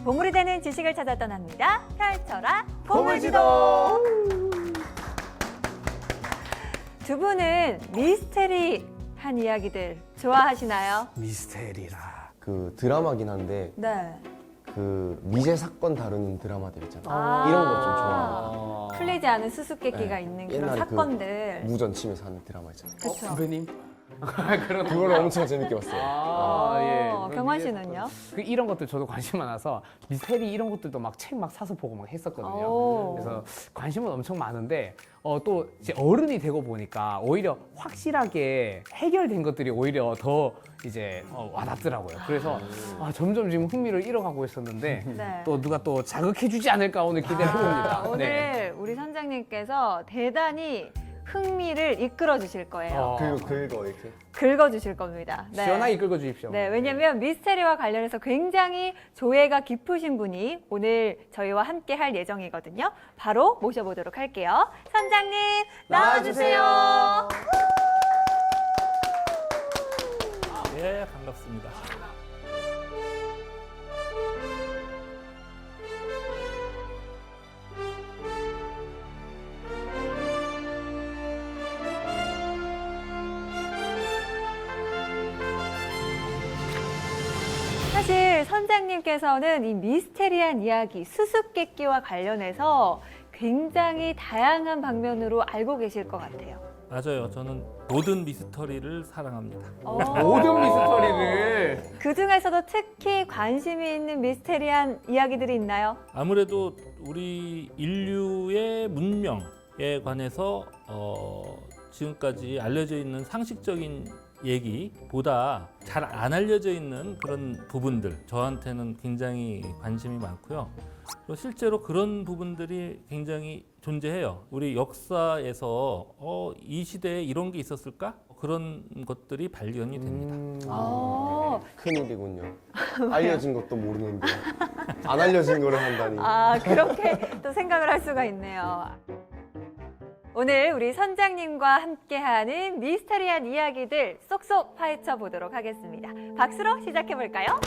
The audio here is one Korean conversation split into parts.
보물이 되는 지식을 찾아 떠납니다. 펼쳐라 보물지도. 두 분은 미스테리한 이야기들 좋아하시나요? 미스테리라. 그 드라마긴 한데 네. 그 미제 사건 다루는 드라마들 있잖아요. 아. 이런 거 좀 좋아해요. 풀리지 않은 수수께끼가 네. 있는 그런 옛날에 사건들. 무전 치면서 하는 드라마 있잖아요. 그렇죠. 선배님? 그런 그걸 엄청 재밌게 봤어요. 경환 씨는요? 이런 것들 저도 관심 많아서 미스테리 이런 것들도 막 책 막 사서 보고 막 했었거든요. 오. 그래서 관심은 엄청 많은데 또 이제 어른이 되고 보니까 오히려 확실하게 해결된 것들이 오히려 더 이제 와닿더라고요. 그래서 점점 지금 흥미를 잃어가고 있었는데 네. 또 누가 또 자극해주지 않을까 오늘 기대를 해봅니다. 오늘 네. 우리 선장님께서 대단히 흥미를 이끌어 주실 거예요. 긁어 이렇게. 긁어 주실 겁니다. 네. 시원하게 긁어주십시오. 네, 왜냐면 미스테리와 관련해서 굉장히 조예가 깊으신 분이 오늘 저희와 함께 할 예정이거든요. 바로 모셔보도록 할게요. 선장님, 나와주세요. 네, 반갑습니다. 사실 선장님께서는 이 미스테리한 이야기, 수수께끼와 관련해서 굉장히 다양한 방면으로 알고 계실 것 같아요. 맞아요. 저는 모든 미스터리를 사랑합니다. 모든 미스터리를 그 중에서도 특히 관심이 있는 미스테리한 이야기들이 있나요? 아무래도 우리 인류의 문명에 관해서 지금까지 알려져 있는 상식적인 얘기보다 잘 안 알려져 있는 그런 부분들 저한테는 굉장히 관심이 많고요. 그리고 실제로 그런 부분들이 굉장히 존재해요. 우리 역사에서 이 시대에 이런 게 있었을까? 그런 것들이 발견이 됩니다. 큰일이군요. 알려진 것도 모르는데 안 알려진 거를 한다니. 그렇게 또 생각을 할 수가 있네요. 오늘 우리 선장님과 함께하는 미스터리한 이야기들 쏙쏙 파헤쳐 보도록 하겠습니다. 박수로 시작해 볼까요?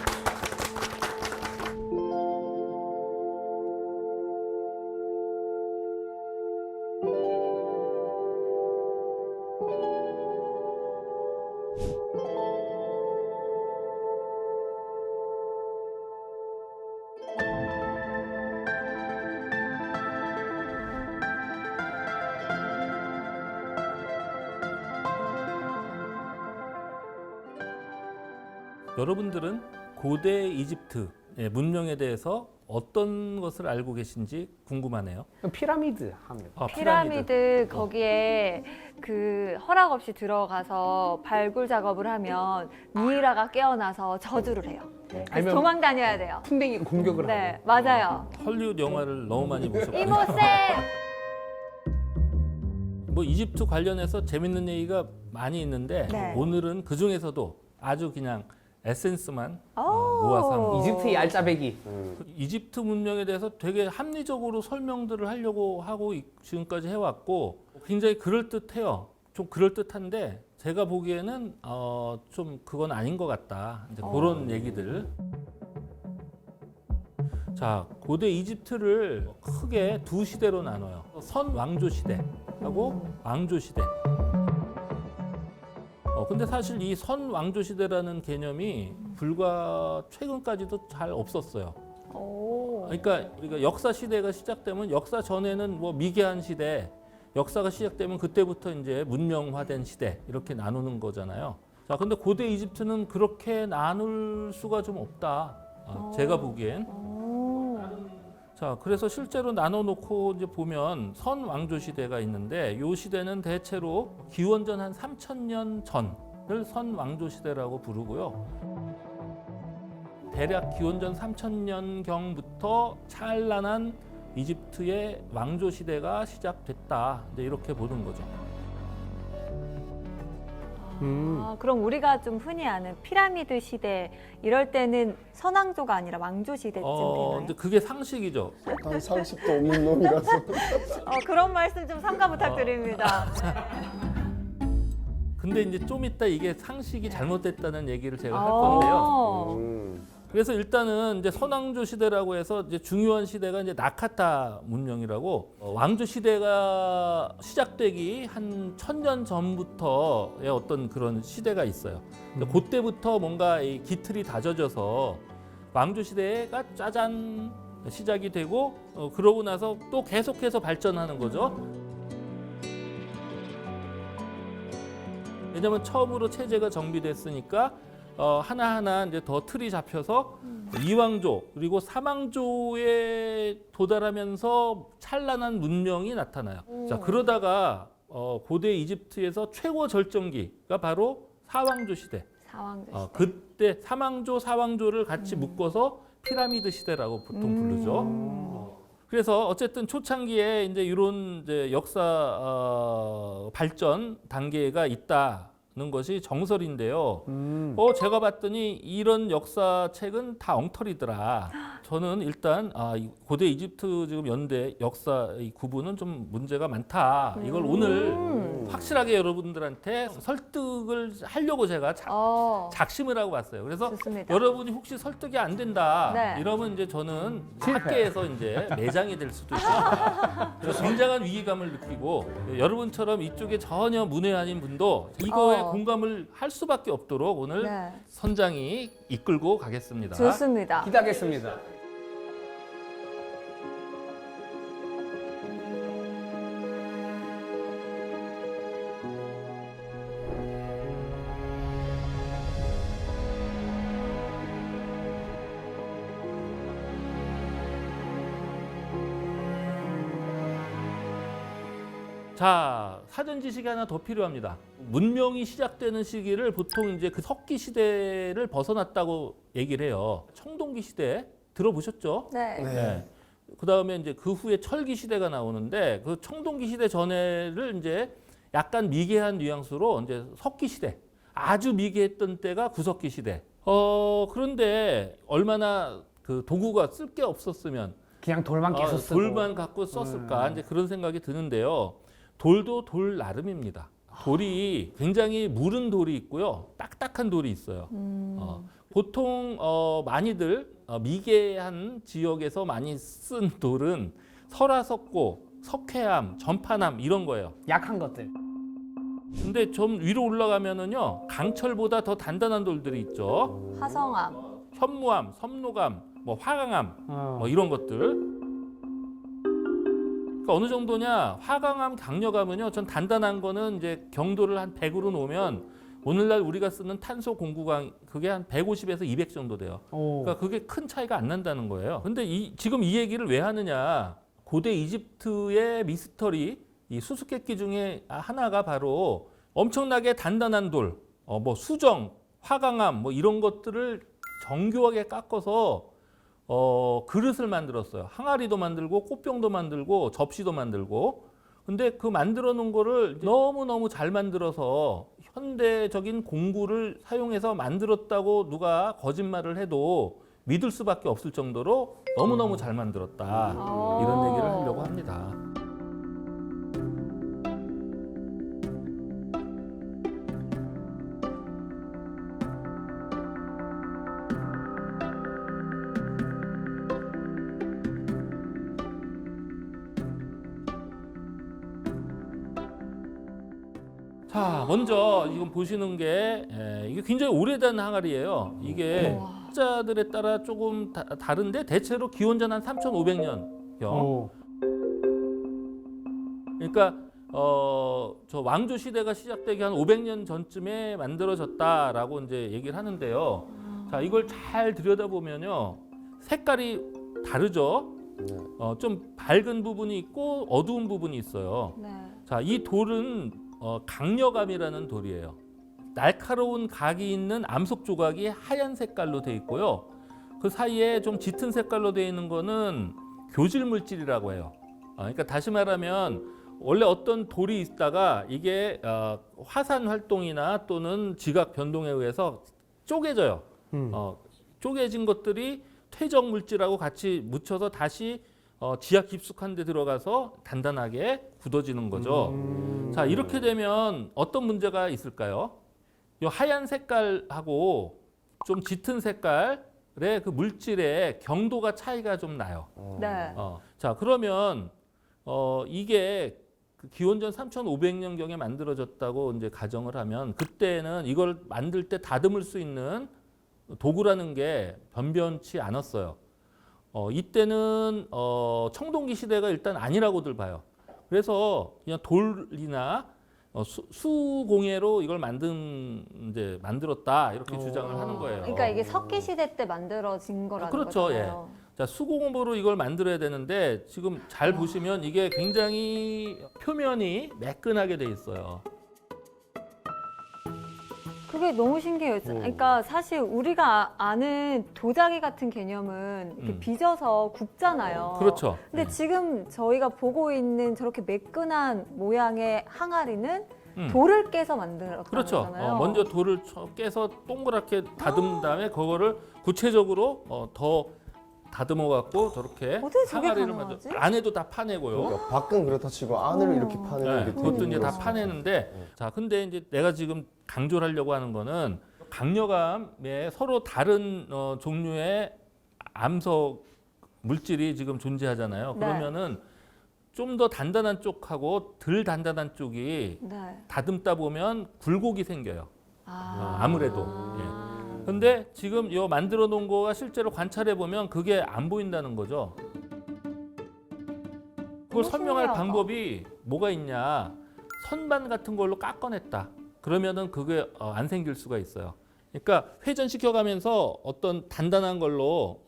여러분들은 고대 이집트의 문명에 대해서 어떤 것을 알고 계신지 궁금하네요. 피라미드 하면 피라미드 거기에 그 허락 없이 들어가서 발굴 작업을 하면 미이라가 깨어나서 저주를 해요. 그래서 아니면 도망 다녀야 돼요. 풍뎅이 공격을 네, 하고 맞아요. 헐리우드 영화를 너무 많이 보셨군요. 이모쌤! 뭐 이집트 관련해서 재밌는 얘기가 많이 있는데 네. 오늘은 그 중에서도 아주 그냥 에센스만 오. 모아서 합니다. 이집트의 알짜배기. 이집트 문명에 대해서 되게 합리적으로 설명들을 하려고 하고 지금까지 해왔고 굉장히 그럴듯해요. 좀 그럴듯한데 제가 보기에는 좀 그건 아닌 것 같다. 이제 그런 얘기들. 자, 고대 이집트를 크게 두 시대로 나눠요. 선 왕조 시대하고 왕조 시대. 근데 사실 이 선 왕조 시대라는 개념이 불과 최근까지도 잘 없었어요. 그러니까 우리가 역사 시대가 시작되면 역사 전에는 뭐 미개한 시대, 역사가 시작되면 그때부터 이제 문명화된 시대 이렇게 나누는 거잖아요. 자, 근데 고대 이집트는 그렇게 나눌 수가 좀 없다. 제가 보기엔. 자, 그래서 실제로 나눠놓고 이제 보면 선 왕조 시대가 있는데 이 시대는 대체로 기원전 한 3000년 전을 선 왕조 시대라고 부르고요. 대략 기원전 3000년 경부터 찬란한 이집트의 왕조 시대가 시작됐다. 이제 이렇게 보는 거죠. 그럼 우리가 좀 흔히 아는 피라미드 시대 이럴 때는 선왕조가 아니라 왕조 시대쯤 되나요? 근데 그게 상식이죠. 난 상식도 없는 놈이라서. 그런 말씀 좀 삼가 부탁드립니다. 근데 이제 좀 이따 이게 상식이 잘못됐다는 얘기를 제가 할 건데요. 그래서 일단은 이제 선왕조 시대라고 해서 이제 중요한 시대가 이제 나카타 문명이라고 왕조 시대가 시작되기 한 1000년 전부터의 어떤 그런 시대가 있어요. 그때부터 뭔가 이 기틀이 다져져서 왕조 시대가 짜잔 시작이 되고 그러고 나서 또 계속해서 발전하는 거죠. 왜냐하면 처음으로 체제가 정비됐으니까 하나하나 이제 더 틀이 잡혀서 이왕조 그리고 삼왕조에 도달하면서 찬란한 문명이 나타나요. 자, 그러다가 고대 이집트에서 최고 절정기가 바로 사왕조 시대. 사왕조 시대. 그때 삼왕조, 사왕조를 같이 묶어서 피라미드 시대라고 보통 부르죠. 그래서 어쨌든 초창기에 이제 이런 이제 역사 발전 단계가 있다는 것이 정설인데요. 제가 봤더니 이런 역사책은 다 엉터리더라. 저는 일단 이 고대 이집트 지금 연대 역사 이 구분은 좀 문제가 많다. 이걸 오늘 확실하게 여러분들한테 설득을 하려고 제가 작심을 하고 왔어요. 그래서 좋습니다. 여러분이 혹시 설득이 안 된다 네. 이러면 이제 저는 실패. 학계에서 이제 매장이 될 수도 있습니다. 그래서 굉장한 위기감을 느끼고 여러분처럼 이쪽에 전혀 문외 아닌 분도 이거에 공감을 할 수밖에 없도록 오늘 네. 선장이 이끌고 가겠습니다. 좋습니다. 기대하겠습니다. 자, 사전 지식이 하나 더 필요합니다. 문명이 시작되는 시기를 보통 이제 그 석기 시대를 벗어났다고 얘기를 해요. 청동기 시대 들어보셨죠? 네. 네. 그 다음에 이제 그 후에 철기 시대가 나오는데 그 청동기 시대 전에를 이제 약간 미개한 뉘앙스로 이제 석기 시대, 아주 미개했던 때가 구석기 시대. 그런데 얼마나 그 도구가 쓸 게 없었으면 그냥 돌만 계속 쓰고. 돌만 갖고 썼을까 이제 그런 생각이 드는데요. 돌도 돌 나름입니다. 돌이 굉장히 무른 돌이 있고요, 딱딱한 돌이 있어요. 보통 많이들 미개한 지역에서 많이 쓴 돌은 설화석고, 석회암, 전파남 이런 거예요. 약한 것들. 근데 좀 위로 올라가면은요, 강철보다 더 단단한 돌들이 있죠. 화성암. 현무암, 섬노감, 뭐 화강암, 뭐 이런 것들. 그러니까 어느 정도냐, 화강암, 강력암은요, 전 단단한 거는 이제 경도를 한 100으로 놓으면 오늘날 우리가 쓰는 탄소 공구강 그게 한 150에서 200 정도 돼요. 그러니까 그게 큰 차이가 안 난다는 거예요. 근데 지금 이 얘기를 왜 하느냐? 고대 이집트의 미스터리, 이 수수께끼 중에 하나가 바로 엄청나게 단단한 돌, 뭐 수정, 화강암 뭐 이런 것들을 정교하게 깎아서 그릇을 만들었어요. 항아리도 만들고 꽃병도 만들고 접시도 만들고. 근데 그 만들어 놓은 거를 너무너무 잘 만들어서 현대적인 공구를 사용해서 만들었다고 누가 거짓말을 해도 믿을 수밖에 없을 정도로 너무너무 잘 만들었다. 이런 얘기를 하려고 합니다. 자, 먼저 지금 보시는 게 이게 굉장히 오래된 항아리예요. 이게 학자들에 따라 조금 다른데 대체로 기원전 한 3,500년경. 그러니까 저 왕조 시대가 시작되기 한 500년 전쯤에 만들어졌다라고 이제 얘기를 하는데요. 자, 이걸 잘 들여다보면요, 색깔이 다르죠. 좀 밝은 부분이 있고 어두운 부분이 있어요. 네. 자, 이 돌은 강력암이라는 돌이에요. 날카로운 각이 있는 암석 조각이 하얀 색깔로 되어 있고요. 그 사이에 좀 짙은 색깔로 되어 있는 거는 교질 물질이라고 해요. 그러니까 다시 말하면 원래 어떤 돌이 있다가 이게 화산 활동이나 또는 지각 변동에 의해서 쪼개져요. 쪼개진 것들이 퇴적 물질하고 같이 묻혀서 다시 지하 깊숙한 데 들어가서 단단하게 굳어지는 거죠. 자, 이렇게 되면 어떤 문제가 있을까요? 이 하얀 색깔하고 좀 짙은 색깔, 그 물질의 경도가 차이가 좀 나요. 네. 자, 그러면 이게 그 기원전 3,500년경에 만들어졌다고 이제 가정을 하면 그때는 이걸 만들 때 다듬을 수 있는 도구라는 게 변변치 않았어요. 이때는 청동기 시대가 일단 아니라고들 봐요. 그래서 그냥 돌이나 수공예로 이걸 만들었다 이렇게 주장을 하는 거예요. 그러니까 이게 석기 시대 때 만들어진 거라는 그렇죠, 거잖아요. 자, 수공업으로 이걸 만들어야 되는데 지금 잘 보시면 이게 굉장히 표면이 매끈하게 돼 있어요. 그게 너무 신기해요. 그러니까 사실 우리가 아는 도자기 같은 개념은 이렇게 빚어서 굽잖아요. 그렇죠. 근데 지금 저희가 보고 있는 저렇게 매끈한 모양의 항아리는 돌을 깨서 만들었다는 그렇죠. 거잖아요. 먼저 돌을 깨서 동그랗게 다듬은 다음에 그거를 구체적으로 더 다듬어 갖고 저렇게 어떻게 저게 항아리를 가능하지? 안에도 다 파내고요. 그러니까 밖은 그렇다 치고 안을 이렇게 파는 네, 게 그것도 되게 이제 다 힘들었어요. 파내는데 자, 근데 이제 내가 지금 강조를 하려고 하는 거는 강력함에 서로 다른 종류의 암석 물질이 지금 존재하잖아요. 네. 그러면은 좀 더 단단한 쪽하고 덜 단단한 쪽이 네. 다듬다 보면 굴곡이 생겨요. 아무래도. 아. 근데 지금 이 만들어 놓은 거가 실제로 관찰해 보면 그게 안 보인다는 거죠. 그걸 설명할 신기하다. 방법이 뭐가 있냐? 선반 같은 걸로 깎아냈다. 그러면은 그게 안 생길 수가 있어요. 그러니까 회전시켜가면서 어떤 단단한 걸로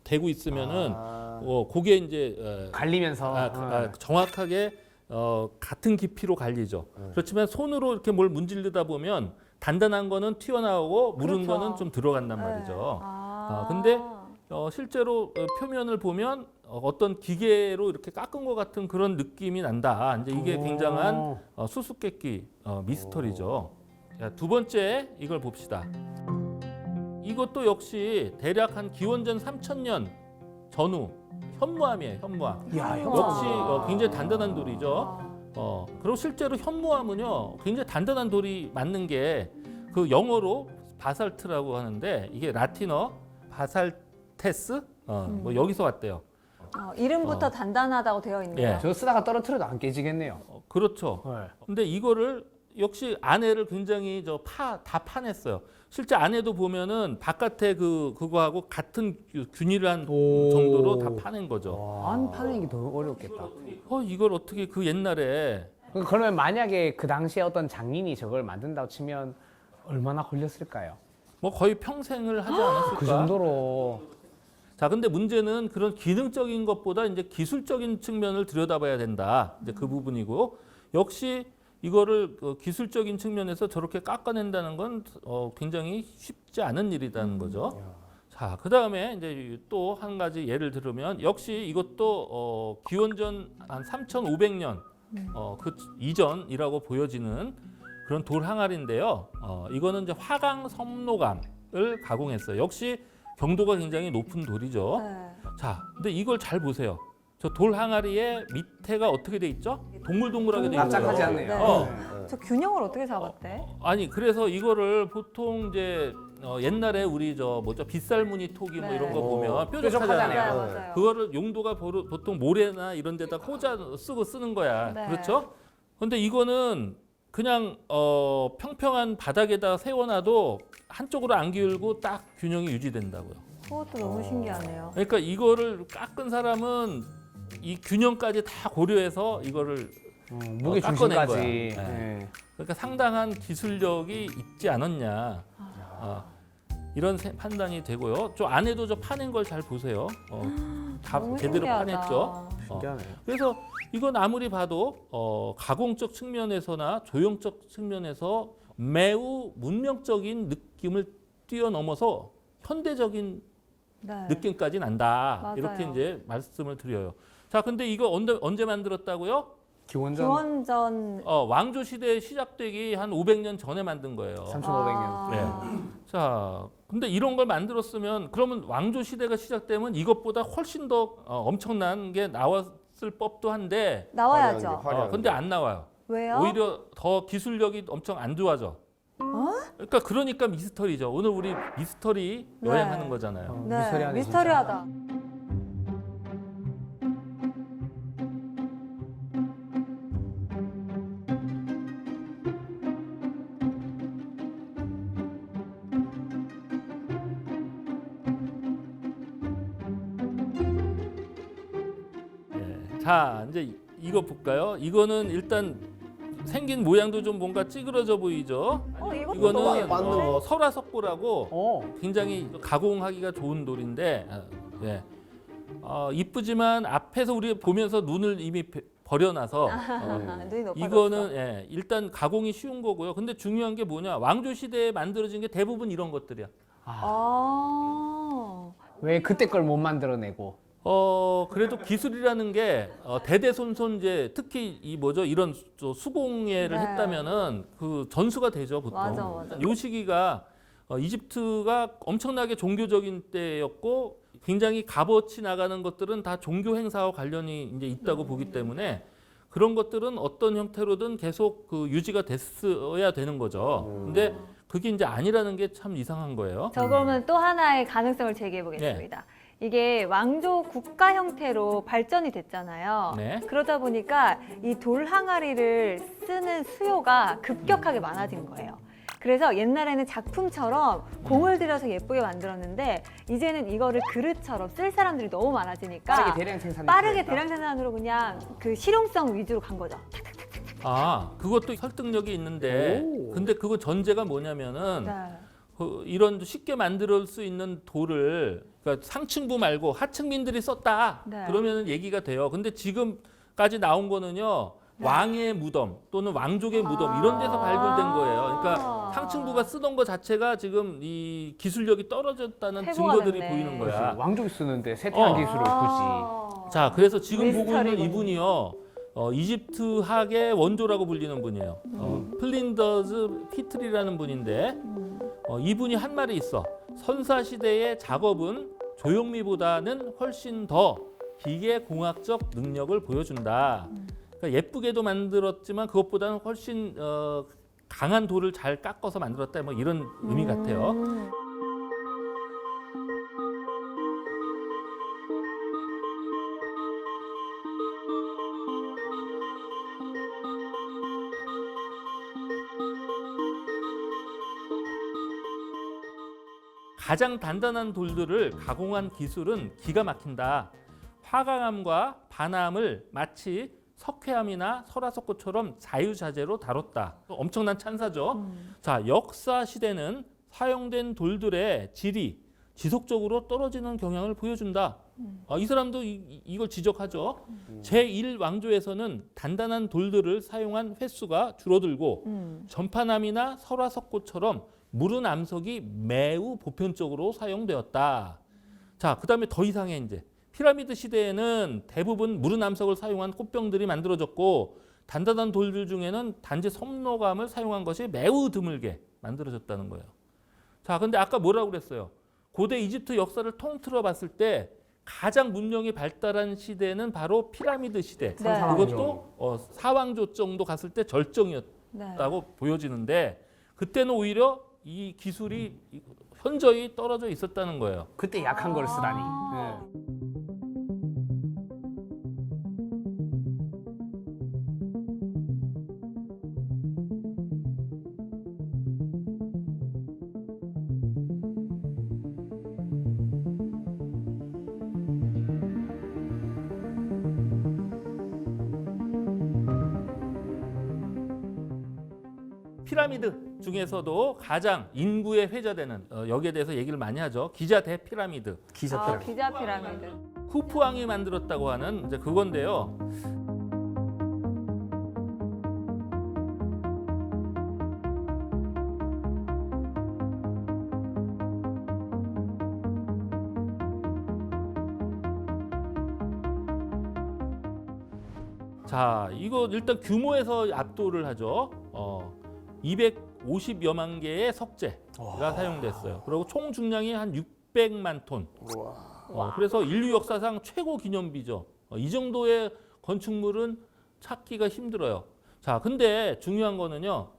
대고 있으면은 그게 이제 갈리면서 정확하게 같은 깊이로 갈리죠. 그렇지만 손으로 이렇게 뭘 문지르다 보면 단단한 거는 튀어나오고 무른 그렇죠. 거는 좀 들어간단 네. 말이죠. 아. 근데 실제로 표면을 보면 어떤 기계로 이렇게 깎은 것 같은 그런 느낌이 난다. 이제 이게 굉장한 수수께끼 미스터리죠. 자, 두 번째 이걸 봅시다. 이것도 역시 대략 한 기원전 3000년 전후 현무암이에요. 현무암. 야, 역시 굉장히 단단한 돌이죠. 그리고 실제로 현무암은요 굉장히 단단한 돌이 맞는 게 그 영어로 바살트라고 하는데 이게 라틴어 바살테스 뭐 여기서 왔대요. 이름부터 단단하다고 되어 있네요. 예. 저 쓰다가 떨어뜨려도 안 깨지겠네요. 그렇죠. 네. 근데 이거를 역시 안에를 굉장히 다 파냈어요. 실제 안에도 보면은 바깥에 그거하고 같은 균일을 한 오. 정도로 다 파낸 거죠. 안 파는 게 더 어렵겠다. 이걸 어떻게 그 옛날에 그러면 만약에 그 당시에 어떤 장인이 저걸 만든다고 치면 얼마나 걸렸을까요? 뭐 거의 평생을 하지 않았을까? 그 정도로 자, 근데 문제는 그런 기능적인 것보다 이제 기술적인 측면을 들여다봐야 된다. 이제 그 부분이고 역시 이거를 기술적인 측면에서 저렇게 깎아낸다는 건 굉장히 쉽지 않은 일이라는 거죠. 자, 그 다음에 이제 또 한 가지 예를 들으면 역시 이것도 기원전 한 3,500년 그 이전이라고 보여지는 그런 돌 항아리인데요. 이거는 이제 화강 섬노감을 가공했어요. 역시 경도가 굉장히 높은 돌이죠. 네. 자, 근데 이걸 잘 보세요. 저 돌 항아리의 밑에가 어떻게 돼 있죠? 동글동글하게 돼 있어요. 납작하지 않네요. 네. 저 균형을 어떻게 잡았대? 아니 그래서 이거를 보통 이제 옛날에 우리 빗살무늬 토기 뭐 네. 이런 거 보면 뾰족하잖아요. 네, 뾰족하잖아요. 맞아요. 그거를 용도가 보통 모래나 이런 데다 꽂아 쓰는 거야. 네. 그렇죠? 근데 이거는 그냥 평평한 바닥에다 세워놔도 한쪽으로 안 기울고 딱 균형이 유지된다고요. 그것도 너무 신기하네요. 그러니까 이거를 깎은 사람은 이 균형까지 다 고려해서 이거를 무게 깎아낸 중심까지. 거야. 네. 그러니까 상당한 기술력이 있지 않았냐 이런 판단이 되고요. 저 안에도 저 파낸 걸 잘 보세요. 다 너무 제대로 신기하다. 파냈죠. 신기하네. 그래서 이건 아무리 봐도 가공적 측면에서나 조형적 측면에서 매우 문명적인 느낌을 뛰어넘어서 현대적인 네. 느낌까지 난다. 맞아요. 이렇게 이제 말씀을 드려요. 자, 근데 이거 언제 만들었다고요? 기원전 기원전 왕조 시대 시작되기 한 500년 전에 만든 거예요. 3,500년. 네. 자, 근데 이런 걸 만들었으면 그러면 왕조 시대가 시작되면 이것보다 훨씬 더 엄청난 게 나왔을 법도 한데 나와야죠. 화려한 게. 근데 안 나와요. 왜요? 오히려 더 기술력이 엄청 안 좋아져. 그러니까 미스터리죠. 오늘 우리 미스터리 네. 여행하는 거잖아요. 네, 미스터리하네, 미스터리하다. 예. 자, 이제 이거 볼까요? 이거는 일단 생긴 모양도 좀 뭔가 찌그러져 보이죠? 이것도 이거는 너무 예쁜데? 설화석고라고 어. 굉장히 가공하기가 좋은 돌인데, 예. 이쁘지만 앞에서 우리 보면서 눈을 이미 버려놔서 눈이 높아졌어. 이거는 예, 일단 가공이 쉬운 거고요. 근데 중요한 게 뭐냐? 왕조 시대에 만들어진 게 대부분 이런 것들이야. 아. 왜 그때 걸 못 만들어내고? 그래도 기술이라는 게 대대손손 이제 특히 이 뭐죠? 이런 수공예를 네. 했다면은 그 전수가 되죠, 보통. 맞아. 요 시기가 이집트가 엄청나게 종교적인 때였고 굉장히 값어치 나가는 것들은 다 종교 행사와 관련이 이제 있다고 보기 때문에 그런 것들은 어떤 형태로든 계속 그 유지가 됐어야 되는 거죠. 근데 그게 이제 아니라는 게 참 이상한 거예요. 저 그러면 또 하나의 가능성을 제기해 보겠습니다. 이게 왕조 국가 형태로 발전이 됐잖아요. 네. 그러다 보니까 이 돌 항아리를 쓰는 수요가 급격하게 많아진 거예요. 그래서 옛날에는 작품처럼 공을 들여서 예쁘게 만들었는데 이제는 이거를 그릇처럼 쓸 사람들이 너무 많아지니까 빠르게 대량 생산. 빠르게 대량 생산으로 그냥 그 실용성 위주로 간 거죠. 그것도 설득력이 있는데 오. 근데 그거 전제가 뭐냐면은 네. 이런 쉽게 만들 수 있는 돌을 그러니까 상층부 말고 하층민들이 썼다. 네. 그러면은 얘기가 돼요. 근데 지금까지 나온 거는요. 왕의 무덤 또는 왕족의 무덤 이런 데서 발굴된 거예요. 그러니까 상층부가 쓰던 거 자체가 지금 이 기술력이 떨어졌다는 퇴보가 증거들이 됐네. 보이는 그렇지. 거야. 왕족이 쓰는데 세태한 기술을 굳이. 자, 그래서 지금 보고 있는 미스터리군요. 이분이요. 이집트 학의 원조라고 불리는 분이에요. 플린더즈 피트리라는 분인데 이분이 한 말이 있어. 선사 시대의 작업은 조형미보다는 훨씬 더 기계공학적 능력을 보여준다. 그러니까 예쁘게도 만들었지만 그것보다는 훨씬 강한 돌을 잘 깎아서 만들었다. 뭐 이런 의미 같아요. 가장 단단한 돌들을 가공한 기술은 기가 막힌다. 화강암과 반암을 마치 석회암이나 설화석고처럼 자유자재로 다뤘다. 엄청난 찬사죠. 자, 역사 시대는 사용된 돌들의 질이 지속적으로 떨어지는 경향을 보여준다. 이 사람도 이걸 지적하죠. 제1왕조에서는 단단한 돌들을 사용한 횟수가 줄어들고 전파남이나 설화석고처럼 무른 암석이 매우 보편적으로 사용되었다. 자, 그다음에 더 이상해 이제. 피라미드 시대에는 대부분 무른 암석을 사용한 꽃병들이 만들어졌고 단단한 돌들 중에는 단지 섭로감을 사용한 것이 매우 드물게 만들어졌다는 거예요. 자, 근데 아까 뭐라고 그랬어요? 고대 이집트 역사를 통틀어 봤을 때 가장 문명이 발달한 시대는 바로 피라미드 시대. 네. 그것도 사왕조 정도 갔을 때 절정이었다고 네. 보여지는데 그때는 오히려 이 기술이 현저히 떨어져 있었다는 거예요. 그때 약한 걸 쓰다니. 네. 피라미드 중에서도 가장 인구에 회자되는 여기에 대해서 얘기를 많이 하죠. 기자 대 피라미드. 기자 아, 피라미드. 기자 피라미드. 후프왕이 만들었다고 하는 이제 그건데요. 자, 이거 일단 규모에서 압도를 하죠. 250여만 개의 석재가 사용됐어요. 그리고 총 중량이 한 600만 톤. 그래서 인류 역사상 최고 기념비죠. 이 정도의 건축물은 찾기가 힘들어요. 자, 근데 중요한 거는요.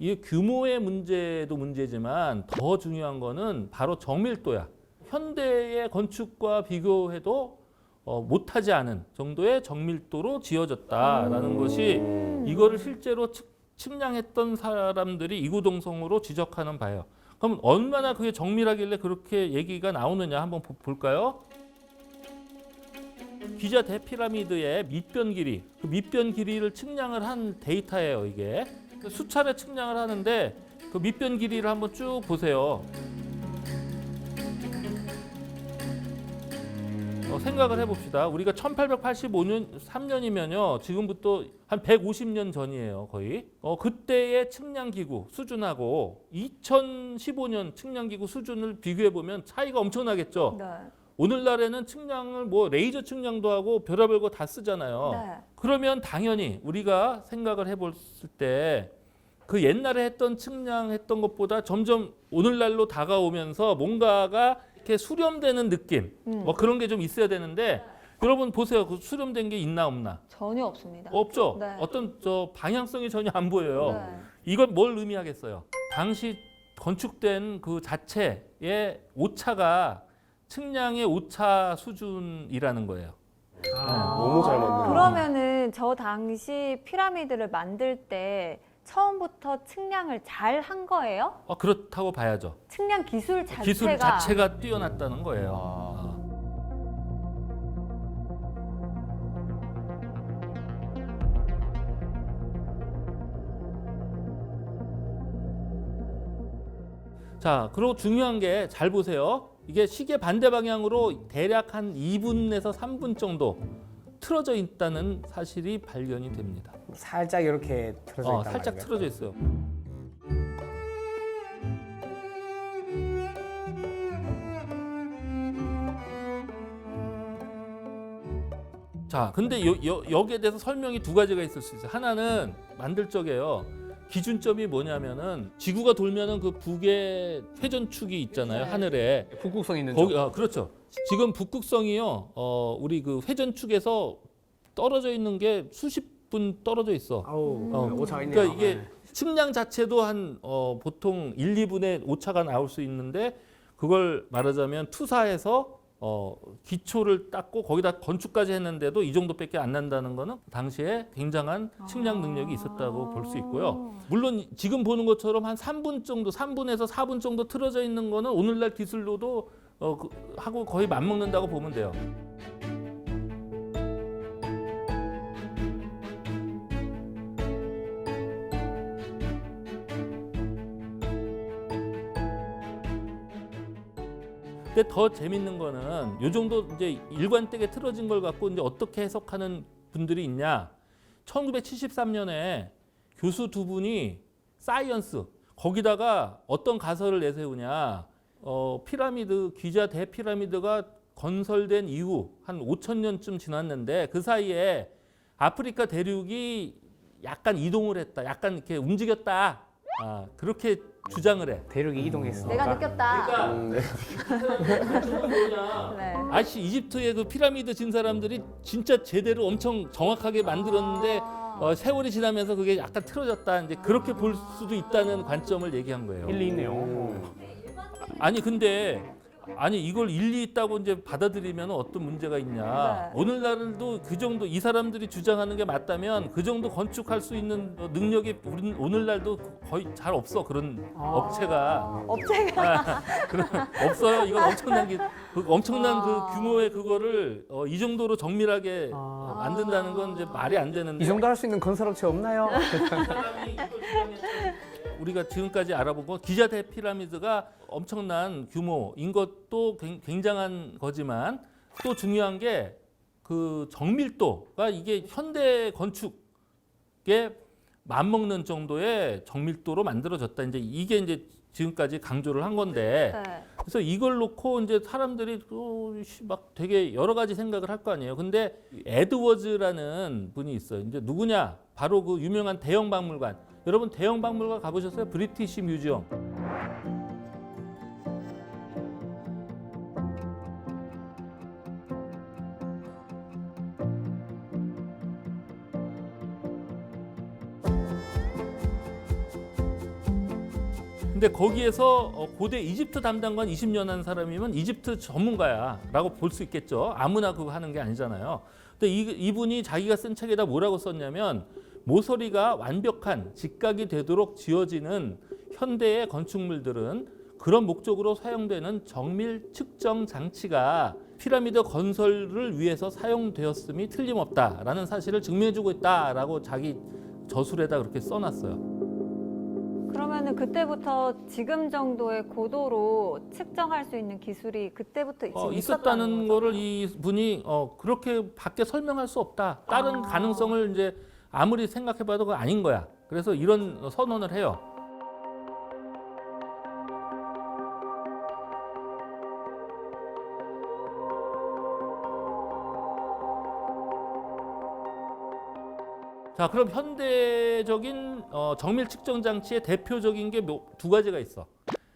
이 규모의 문제도 문제지만 더 중요한 거는 바로 정밀도야. 현대의 건축과 비교해도 못하지 않은 정도의 정밀도로 지어졌다라는 것이 이거를 실제로 측량했던 사람들이 이구동성으로 지적하는 바예요. 그럼 얼마나 그게 정밀하길래 그렇게 얘기가 나오느냐 한번 볼까요? 기자 대피라미드의 밑변 길이, 그 밑변 길이를 측량을 한 데이터예요, 이게. 수차례 측량을 하는데 그 밑변 길이를 한번 쭉 보세요. 생각을 해봅시다. 우리가 1885년 3년이면요, 지금부터 한 150년 전이에요, 거의. 그때의 측량기구 수준하고 2015년 측량기구 수준을 비교해 보면 차이가 엄청나겠죠. 네. 오늘날에는 측량을 뭐 레이저 측량도 하고 별의별 거 다 쓰잖아요. 네. 그러면 당연히 우리가 생각을 해봤을 때 그 옛날에 했던 측량했던 것보다 점점 오늘날로 다가오면서 뭔가가 이렇게 수렴되는 느낌, 뭐 그런 게 좀 있어야 되는데 여러분 보세요. 그 수렴된 게 있나 없나? 전혀 없습니다. 없죠. 네. 어떤 방향성이 전혀 안 보여요. 네. 이건 뭘 의미하겠어요? 당시 건축된 그 자체의 오차가 측량의 오차 수준이라는 거예요. 너무 잘 만들어. 그러면은 저 당시 피라미드를 만들 때 처음부터 측량을 잘 한 거예요? 그렇다고 봐야죠. 측량 기술 자체가 기술 자체가 뛰어났다는 거예요. 자, 그리고 중요한 게 잘 보세요. 이게 시계 반대 방향으로 대략 한 2분에서 3분 정도 틀어져 있다는 사실이 발견이 됩니다. 살짝 이렇게 틀어져 있단 살짝 말인가요? 틀어져 있어요. 자, 근데 여기에 대해서 설명이 두 가지가 있을 수 있어요. 하나는 만들 적에요. 기준점이 뭐냐면은 지구가 돌면은 그 북의 회전축이 있잖아요, 하늘에. 북극성 있는 거기, 쪽. 그렇죠. 지금 북극성이요, 우리 그 회전축에서 떨어져 있는 게 수십 분 떨어져 있어. 아우, 오차가 있네요. 그러니까 이게 측량 자체도 한 보통 1, 2분의 오차가 나올 수 있는데 그걸 말하자면 투사해서 기초를 닦고 거기다 건축까지 했는데도 이 정도밖에 안 난다는 거는 당시에 굉장한 측량 능력이 있었다고 볼 수 있고요. 물론 지금 보는 것처럼 한 3분 정도, 3분에서 4분 정도 틀어져 있는 거는 오늘날 기술로도 하고 거의 맞먹는다고 보면 돼요. 근데 더 재밌는 거는 요 정도 이제 일관되게 틀어진 걸 갖고 이제 어떻게 해석하는 분들이 있냐? 1973년에 교수 두 분이 사이언스 거기다가 어떤 가설을 내세우냐? 피라미드 기자 대피라미드가 건설된 이후 한 5,000년쯤 지났는데 그 사이에 아프리카 대륙이 약간 이동을 했다, 약간 이렇게 움직였다. 그렇게 주장을 해. 대륙이 이동했으니까. 내가 느꼈다. 네. 네. 아시 이집트의 그 피라미드 진 사람들이 진짜 제대로 엄청 정확하게 만들었는데 세월이 지나면서 그게 약간 틀어졌다. 이제 그렇게 볼 수도 있다는 관점을 얘기한 거예요. 일리 있네요. 아니 근데 이걸 일리 있다고 이제 받아들이면 어떤 문제가 있냐? 네. 오늘날도 그 정도 이 사람들이 주장하는 게 맞다면 그 정도 건축할 수 있는 능력이 우리 오늘날도 거의 잘 없어 그런 업체가. 업체가 없어요. 이건 엄청난 그 규모의 그거를 이 정도로 정밀하게 만든다는 건 이제 말이 안 되는데. 이 정도 할 수 있는 건설업체 없나요? 우리가 지금까지 알아본 건 기자 대피라미드가 엄청난 규모인 것도 굉장한 거지만 또 중요한 게 그 정밀도가 이게 현대 건축에 맞먹는 정도의 정밀도로 만들어졌다. 이제 이게 이제 지금까지 강조를 한 건데 네. 그래서 이걸 놓고 이제 사람들이 막 되게 여러 가지 생각을 할 거 아니에요. 근데 에드워즈라는 분이 있어요. 이제 누구냐? 바로 그 유명한 대형 박물관. 여러분 대형 박물관 가보셨어요? 브리티시 뮤지엄. 근데 거기에서 고대 이집트 담당관 20년 한 사람이면 이집트 전문가야라고 볼 수 있겠죠. 아무나 그거 하는 게 아니잖아요. 근데 이분이 자기가 쓴 책에다 뭐라고 썼냐면 모서리가 완벽한 직각이 되도록 지어지는 현대의 건축물들은 그런 목적으로 사용되는 정밀 측정 장치가 피라미드 건설을 위해서 사용되었음이 틀림없다라는 사실을 증명해주고 있다라고 자기 저술에다 그렇게 써놨어요. 그러면은 그때부터 지금 정도의 고도로 측정할 수 있는 기술이 그때부터 지금 있었다는 거죠? 거를 이분이 그렇게 밖에 설명할 수 없다. 다른 가능성을 이제 아무리 생각해봐도 그거 아닌 거야. 그래서 이런 선언을 해요. 자, 그럼 현대적인 정밀 측정 장치의 대표적인 게 두 가지가 있어.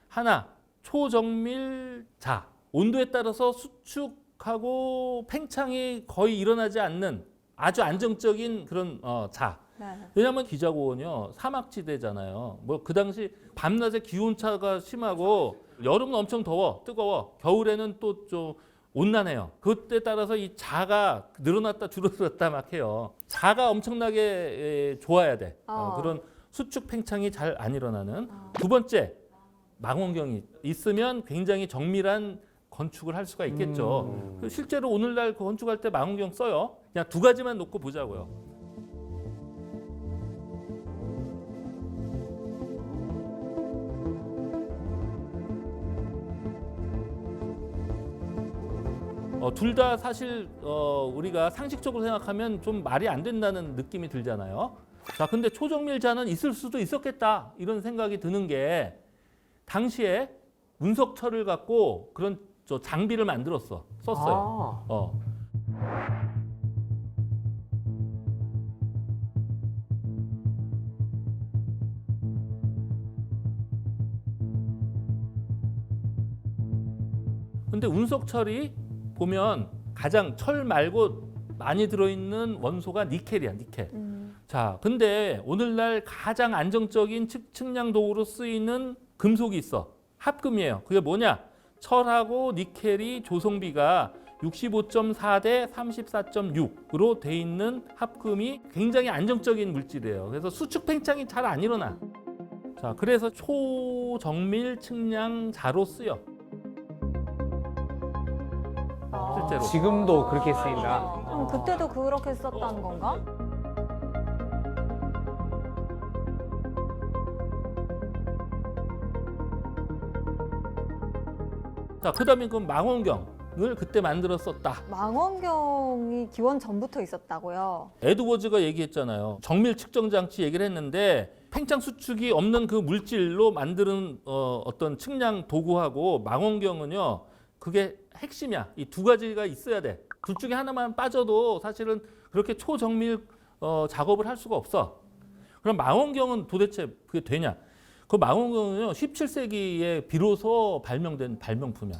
하나, 초정밀자. 온도에 따라서 수축하고 팽창이 거의 일어나지 않는 아주 안정적인 그런 자. 네. 왜냐하면 기자고원이요 사막지대잖아요. 뭐 그 당시 밤낮에 기온차가 심하고 여름은 엄청 더워 뜨거워 겨울에는 또 좀 온난해요. 그때 따라서 이 자가 늘어났다 줄어들었다 막 해요. 자가 엄청나게 좋아야 돼. 그런 수축 팽창이 잘 안 일어나는. 두 번째 망원경이 있으면 굉장히 정밀한 건축을 할 수가 있겠죠. 실제로 오늘날 그 건축할 때 망원경 써요. 그냥 두 가지만 놓고 보자고요. 둘 다 사실 우리가 상식적으로 생각하면 좀 말이 안 된다는 느낌이 들잖아요. 자, 근데 초정밀자는 있을 수도 있었겠다 이런 생각이 드는 게 당시에 운석철을 갖고 그런 장비를 만들었어 썼어요. 근데 운석철이 보면 가장 철 말고 많이 들어있는 원소가 니켈이야, 니켈. 자, 근데 오늘날 가장 안정적인 측량 도구로 쓰이는 금속이 있어. 합금이에요. 그게 뭐냐? 철하고 니켈이 조성비가 65.4 대 34.6으로 돼 있는 합금이 굉장히 안정적인 물질이에요. 그래서 수축 팽창이 잘 안 일어나. 자, 그래서 초정밀 측량자로 쓰여. 실제로. 지금도 그렇게 쓰인다. 그럼 그때도 그렇게 썼다는 건가? 자, 그다음에 그 망원경을 그때 만들었었다. 망원경이 기원 전부터 있었다고요? 에드워즈가 얘기했잖아요. 정밀 측정 장치 얘기를 했는데 팽창 수축이 없는 그 물질로 만드는 어떤 측량 도구하고 망원경은요. 그게 핵심이야. 이 두 가지가 있어야 돼. 둘 중에 하나만 빠져도 사실은 그렇게 초정밀 작업을 할 수가 없어. 그럼 망원경은 도대체 그게 되냐? 그 망원경은요 17세기에 비로소 발명된 발명품이야.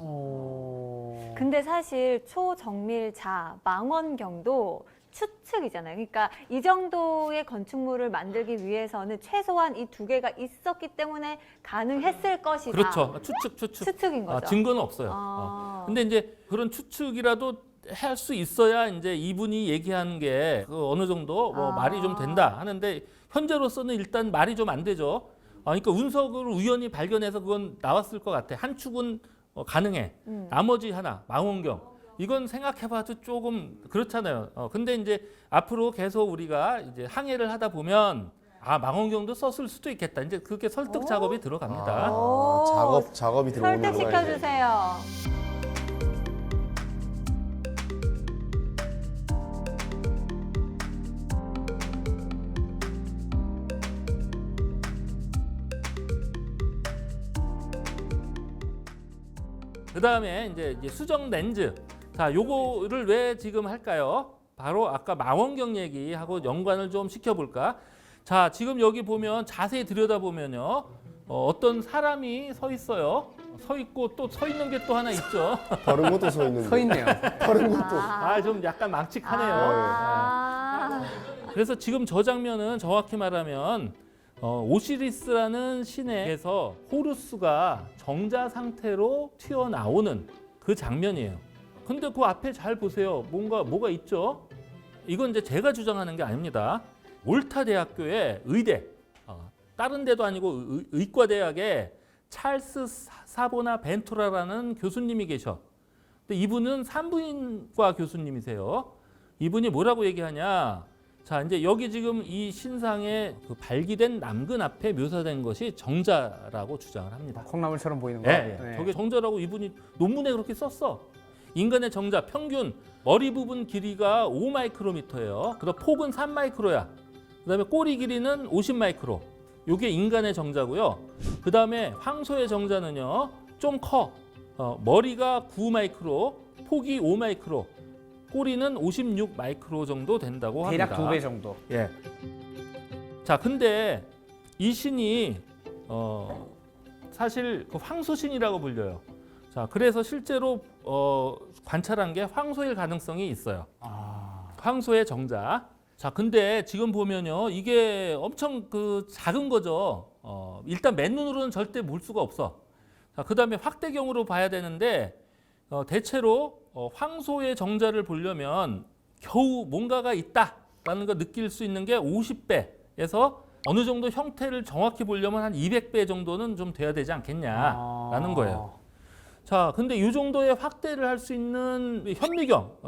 근데 사실 초정밀자 망원경도 추측이잖아요. 그러니까 이 정도의 건축물을 만들기 위해서는 최소한 이 두 개가 있었기 때문에 가능했을 것이다. 그렇죠. 추측. 추측인 거죠. 증거는 없어요. 근데 이제 그런 추측이라도 할 수 있어야 이제 이분이 얘기하는 게 그 어느 정도 뭐 말이 좀 된다 하는데 현재로서는 일단 말이 좀 안 되죠. 그러니까 운석을 우연히 발견해서 그건 나왔을 것 같아. 한 축은 가능해. 나머지 하나 망원경. 이건 생각해봐도 조금 그렇잖아요. 근데 이제 앞으로 계속 우리가 이제 항해를 하다 보면 망원경도 썼을 수도 있겠다. 이제 그렇게 설득 작업이 들어갑니다. 작업이 들어오는 거야. 설득시켜주세요. 그 다음에 이제 수정 렌즈. 자, 요거를 왜 지금 할까요? 바로 아까 망원경 얘기하고 연관을 좀 시켜볼까? 자, 지금 여기 보면 자세히 들여다보면요. 어떤 사람이 서 있어요. 서 있고 또 서 있는 게 또 하나 있죠. 다른 것도 서 있는데. 서 있네요. 다른 것도. 좀 약간 망측하네요. 네. 그래서 지금 저 장면은 정확히 말하면 오시리스라는 신에서 호루스가 정자 상태로 튀어나오는 그 장면이에요. 근데 그 앞에 잘 보세요. 뭐가 있죠? 이건 이제 제가 주장하는 게 아닙니다. 몰타 대학교의 의대, 다른 데도 아니고 의과대학에 찰스 사보나 벤투라라는 교수님이 계셔. 근데 이분은 산부인과 교수님이세요. 이분이 뭐라고 얘기하냐? 자, 이제 여기 지금 이 신상에 그 발기된 남근 앞에 묘사된 것이 정자라고 주장을 합니다. 콩나물처럼 보이는 거. 네, 저게 정자라고 이분이 논문에 그렇게 썼어. 인간의 정자 평균 머리 부분 길이가 5마이크로미터예요. 그다음 폭은 3마이크로야. 그다음에 꼬리 길이는 50마이크로. 이게 인간의 정자고요. 그다음에 황소의 정자는요 좀 커. 머리가 9마이크로, 폭이 5마이크로, 꼬리는 56마이크로 정도 된다고 합니다. 대략 2배 정도. 예. 자, 근데 이 신이 사실 그 황소신이라고 불려요. 자, 그래서 실제로 관찰한 게 황소일 가능성이 있어요. 황소의 정자. 자, 근데 지금 보면요, 이게 엄청 그 작은 거죠. 일단 맨눈으로는 절대 볼 수가 없어. 자, 그다음에 확대경으로 봐야 되는데 대체로 황소의 정자를 보려면 겨우 뭔가가 있다라는 걸 느낄 수 있는 게 50배에서 어느 정도 형태를 정확히 보려면 한 200배 정도는 좀 돼야 되지 않겠냐라는 거예요. 자, 근데 이 정도의 확대를 할 수 있는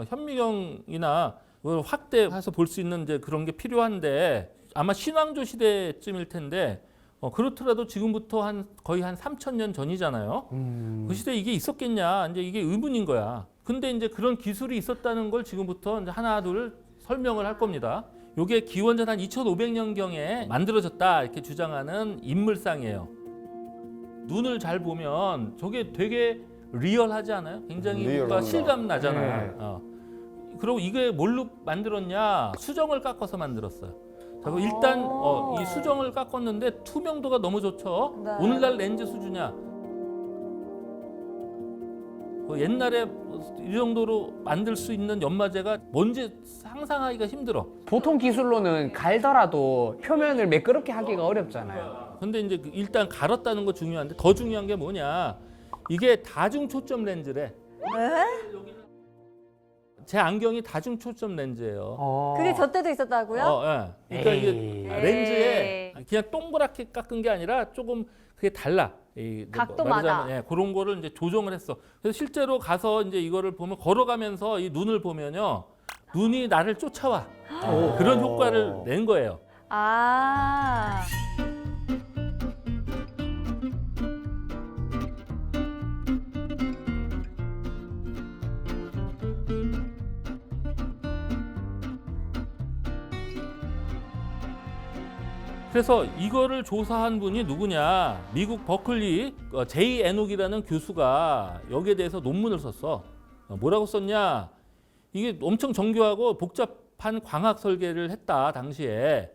현미경이나 확대해서 볼 수 있는 이제 그런 게 필요한데 아마 신왕조 시대쯤일 텐데 그렇더라도 지금부터 거의 한 3,000년 전이잖아요. 그 시대에 이게 있었겠냐? 이제 이게 의문인 거야. 근데 이제 그런 기술이 있었다는 걸 지금부터 이제 하나 둘 설명을 할 겁니다. 이게 기원전 한 2,500년경에 만들어졌다 이렇게 주장하는 인물상이에요. 눈을 잘 보면 저게 되게 리얼하지 않아요? 굉장히 뭔가 리얼합니다. 실감 나잖아요. 네. 그리고 이게 뭘로 만들었냐? 수정을 깎아서 만들었어요. 자, 그럼 일단 이 수정을 깎았는데 투명도가 너무 좋죠. 네. 오늘날 렌즈 수준이야. 옛날에 이 정도로 만들 수 있는 연마제가 뭔지 상상하기가 힘들어. 보통 기술로는 갈더라도 표면을 매끄럽게 하기가 어렵잖아요. 근데 이제 일단 갈았다는 거 중요한데 더 중요한 게 뭐냐? 이게 다중 초점 렌즈래. 네? 제 안경이 다중 초점 렌즈예요. 그게 저 때도 있었다고요? 예. 그러니까 이게 에이. 렌즈에 그냥 동그랗게 깎은 게 아니라 조금 그게 달라. 각도마다. 말하자면, 그런 거를 이제 조정을 했어. 그래서 실제로 가서 이제 이거를 보면 걸어가면서 이 눈을 보면요, 눈이 나를 쫓아와. 그런 효과를 낸 거예요. 아. 그래서 이거를 조사한 분이 누구냐? 미국 버클리 제이 에녹이라는 교수가 여기에 대해서 논문을 썼어. 뭐라고 썼냐? 이게 엄청 정교하고 복잡한 광학 설계를 했다 당시에.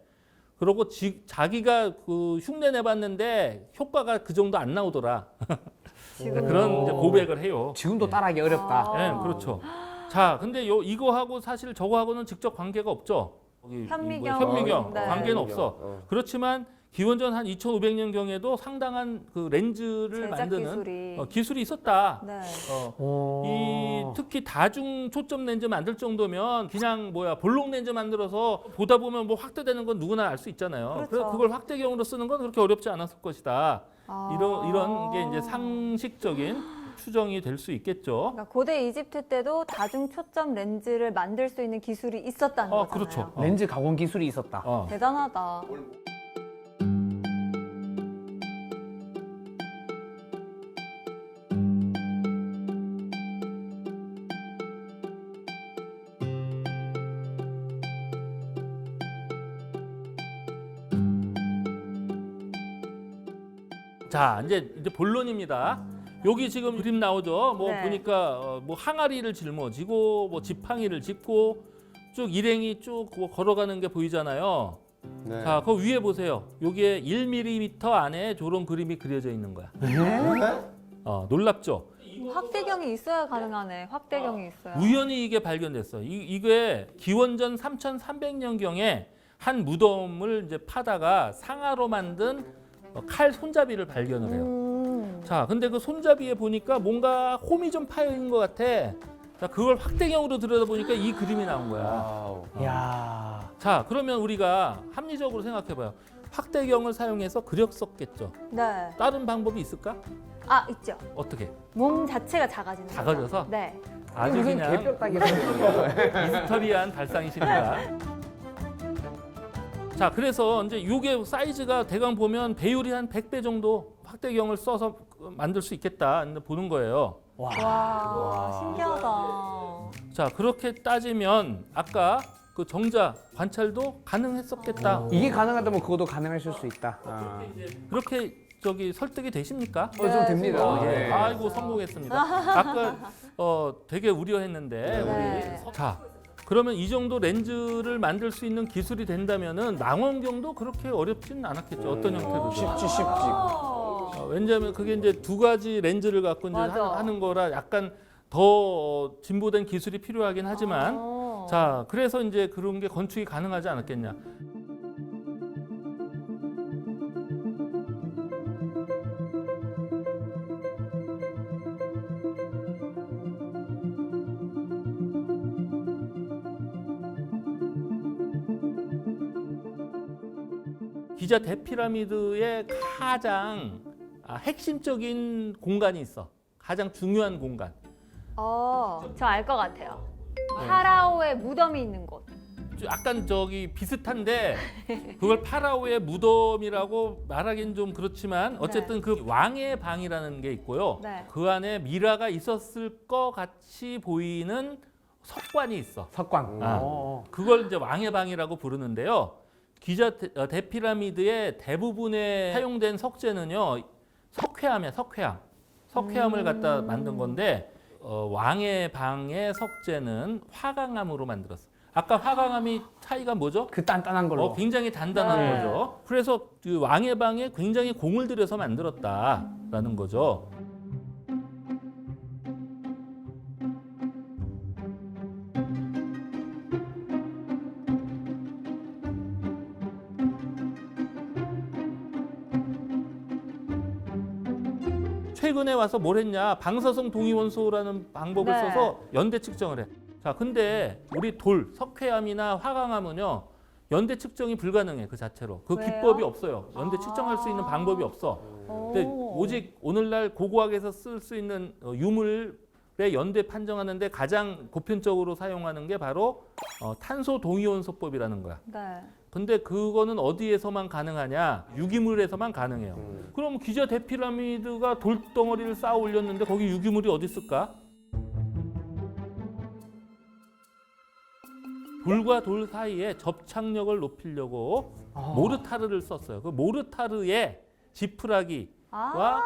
그러고 자기가 그 흉내 내봤는데 효과가 그 정도 안 나오더라. 지금 그런 이제 고백을 해요. 지금도 따라하기 어렵다. 네, 그렇죠. 자, 근데 이거하고 사실 저거하고는 직접 관계가 없죠. 현미경. 현미경 네. 관계는 없어. 그렇지만 기원전 한 2,500년 경에도 상당한 그 렌즈를 제작 만드는 기술이 있었다. 네. 이 특히 다중 초점 렌즈 만들 정도면 그냥 볼록 렌즈 만들어서 보다 보면 뭐 확대되는 건 누구나 알 수 있잖아요. 그렇죠. 그래서 그걸 확대경으로 쓰는 건 그렇게 어렵지 않았을 것이다. 아. 이런 게 이제 상식적인 추정이 될 수 있겠죠. 그러니까 고대 이집트 때도 다중 초점 렌즈를 만들 수 있는 기술이 있었다는 거잖아요. 그렇죠. 렌즈 가공 기술이 있었다. 대단하다. 자, 이제 본론입니다. 여기 지금 그림 나오죠. 네. 보니까 항아리를 짊어지고 지팡이를 짚고 쭉 일행이 쭉 걸어가는 게 보이잖아요. 네. 자, 그 위에 보세요. 여기에 1mm 안에 저런 그림이 그려져 있는 거야. 놀랍죠? 확대경이 있어야 가능하네. 확대경이 있어야. 우연히 이게 발견됐어. 이게 기원전 3,300년경에 한 무덤을 이제 파다가 상아로 만든 칼 손잡이를 발견을 해요. 자, 근데 그 손잡이에 보니까 뭔가 홈이 좀 파여 있는 것 같아. 자, 그걸 확대경으로 들여다보니까 이 그림이 나온 거야. 와우. 야. 자, 그러면 우리가 합리적으로 생각해봐요. 확대경을 사용해서 그렸었겠죠. 네. 다른 방법이 있을까? 아, 있죠. 어떻게? 몸 자체가 작아지는 거죠. 작아져서? 네. 아주 무슨 그냥 개뼈다귀를 미스터리한 발상이십니다. 자, 그래서 이제 이게 사이즈가 대강 보면 배율이 한 100배 정도 확대경을 써서 만들 수 있겠다 보는 거예요. 와. 와, 신기하다. 자, 그렇게 따지면 아까 그 정자 관찰도 가능했었겠다. 이게 가능하다면 그것도 가능하실 수 있다. 그렇게 저기 설득이 되십니까? 좀 됩니다. 예. 예. 아이고 성공했습니다. 아까 되게 우려했는데 네. 우리 자 그러면 이 정도 렌즈를 만들 수 있는 기술이 된다면은 망원경도 그렇게 어렵지는 않았겠죠. 어떤 형태로든. 쉽지. 왜냐하면 그게 이제 두 가지 렌즈를 갖고 이제 맞아. 하는 거라 약간 더 진보된 기술이 필요하긴 하지만 자 그래서 이제 그런 게 건축이 가능하지 않았겠냐. 기자 대피라미드의 가장 핵심적인 공간이 있어. 가장 중요한 공간. 저 알 것 같아요. 파라오의 무덤이 있는 곳. 약간 저기 비슷한데 그걸 파라오의 무덤이라고 말하기는 좀 그렇지만 어쨌든 그 왕의 방이라는 게 있고요. 네. 그 안에 미라가 있었을 것 같이 보이는 석관이 있어. 석관. 그걸 이제 왕의 방이라고 부르는데요. 기자 대피라미드의 대부분에 사용된 석재는요. 석회암이야, 석회암. 석회암을 갖다 만든 건데 왕의 방의 석재는 화강암으로 만들었어. 아까 화강암이 차이가 뭐죠? 그 단단한 걸로. 굉장히 단단한 네. 거죠. 그래서 그 왕의 방에 굉장히 공을 들여서 만들었다라는 거죠. 최근에 와서 뭘 했냐? 방사성 동위원소라는 방법을 네. 써서 연대 측정을 해. 자, 근데 우리 돌, 석회암이나 화강암은요. 연대 측정이 불가능해 그 자체로. 그 왜요? 기법이 없어요. 연대 측정할 수 있는 방법이 없어. 근데 오직 오늘날 고고학에서 쓸 수 있는 유물의 연대 판정하는데 가장 보편적으로 사용하는 게 바로 탄소 동위원소법이라는 거야. 네. 근데 그거는 어디에서만 가능하냐? 유기물에서만 가능해요. 그럼 기자 대피라미드가 돌덩어리를 쌓아 올렸는데 거기 유기물이 어디 있을까? 돌과 돌 사이에 접착력을 높이려고 모르타르를 썼어요. 그 모르타르에 지푸라기와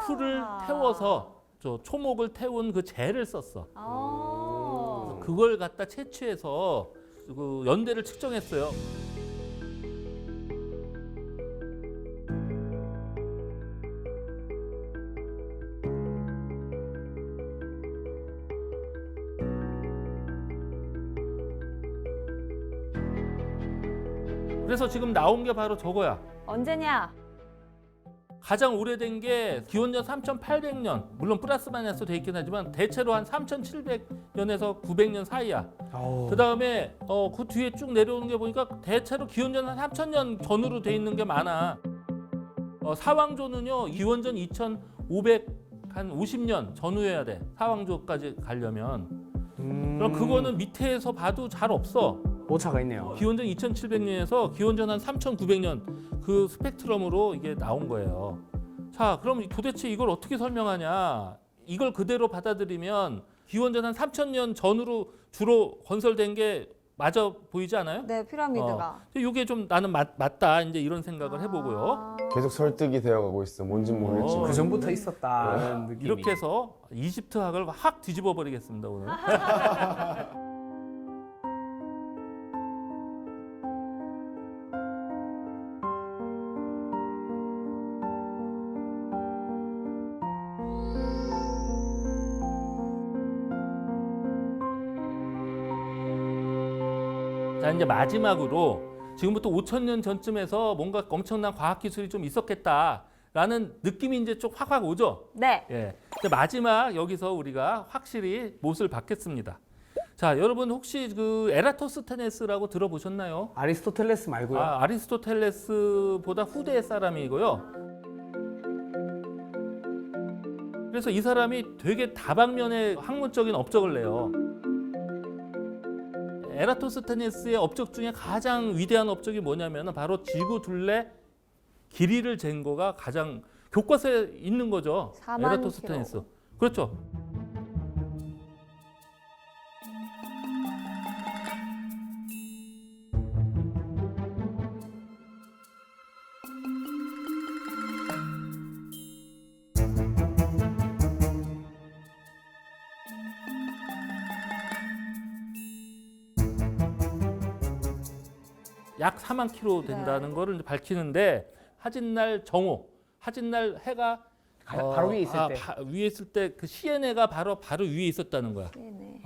풀을 태워서 저 초목을 태운 그 재를 썼어. 그걸 갖다 채취해서 그 연대를 측정했어요. 그래서 지금 나온 게 바로 저거야. 언제냐? 가장 오래된 게 기원전 3,800년. 물론 플러스 마이너스 돼 있긴 하지만 대체로 한 3,700년에서 900년 사이야. 그 다음에 그 뒤에 쭉 내려오는 게 보니까 대체로 기원전 한 3,000년 전으로 돼 있는 게 많아. 사왕조는요 기원전 2,550년 전후여야 돼. 사왕조까지 가려면. 그럼 그거는 밑에서 봐도 잘 없어. 오차가 있네요. 기원전 2,700년에서 기원전 한 3,900년 그 스펙트럼으로 이게 나온 거예요. 자, 그럼 도대체 이걸 어떻게 설명하냐? 이걸 그대로 받아들이면 기원전 한 3,000년 전으로 주로 건설된 게 맞아 보이지 않아요? 네, 피라미드가. 이게 좀 나는 맞다 이제 이런 생각을 해보고요. 계속 설득이 되어가고 있어. 뭔진 모르겠지만. 그 전부터 있었다. 느낌이. 이렇게 해서 이집트학을 확 뒤집어 버리겠습니다 오늘. 자, 이제 마지막으로 지금부터 5,000년 전쯤에서 뭔가 엄청난 과학 기술이 좀 있었겠다라는 느낌이 이제 좀 확 오죠. 네. 예. 근데 마지막 여기서 우리가 확실히 못을 받겠습니다. 자, 여러분 혹시 그 에라토스테네스라고 들어보셨나요? 아리스토텔레스 말고요. 아리스토텔레스보다 후대 사람이고요. 그래서 이 사람이 되게 다방면의 학문적인 업적을 내요. 에라토스테네스의 업적 중에 가장 위대한 업적이 뭐냐면 바로 지구 둘레 길이를 잰 거가 가장 교과서에 있는 거죠. 4만 에라토스테네스. 킬로. 그렇죠. 약 4만 킬로 된다는 거를 이제 밝히는데 하진날 정오, 하진날 해가 바로 위에 있을 때. 위에 있을 때 그 시에네가 바로 위에 있었다는 거야. 네네.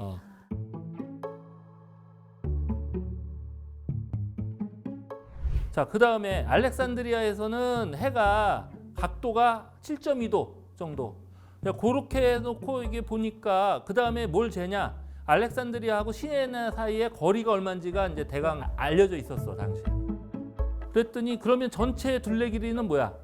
자, 그 다음에 알렉산드리아에서는 해가 각도가 7.2도 정도. 그렇게 해놓고 이게 보니까 그 다음에 뭘 재냐? 알렉산드리아하고 시에네 사이의 거리가 얼마인지가 이제 대강 알려져 있었어 당시에. 그랬더니 그러면 전체 둘레 길이는 뭐야?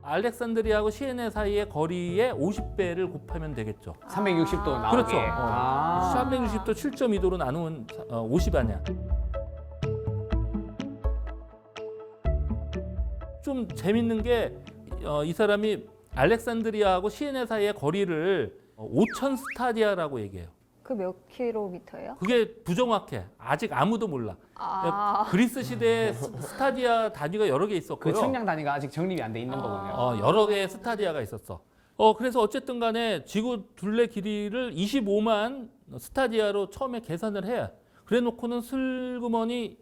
알렉산드리아하고 시에네 사이의 거리의 50배를 곱하면 되겠죠. 360도 나오게. 그렇죠. 아. 360도 7.2도로 나누면 50 아니야. 좀 재밌는 게 이 사람이 알렉산드리아하고 시에네 사이의 거리를 5,000 스타디아라고 얘기해요. 그 몇 킬로미터예요? 그게 부정확해. 아직 아무도 몰라. 그리스 시대에 스타디아 단위가 여러 개 그 있었고요. 측량 단위가 아직 정립이 안 돼 있는 거군요. 여러 개의 스타디아가 있었어. 그래서 어쨌든 간에 지구 둘레 길이를 25만 스타디아로 처음에 계산을 해. 그래 놓고는 슬그머니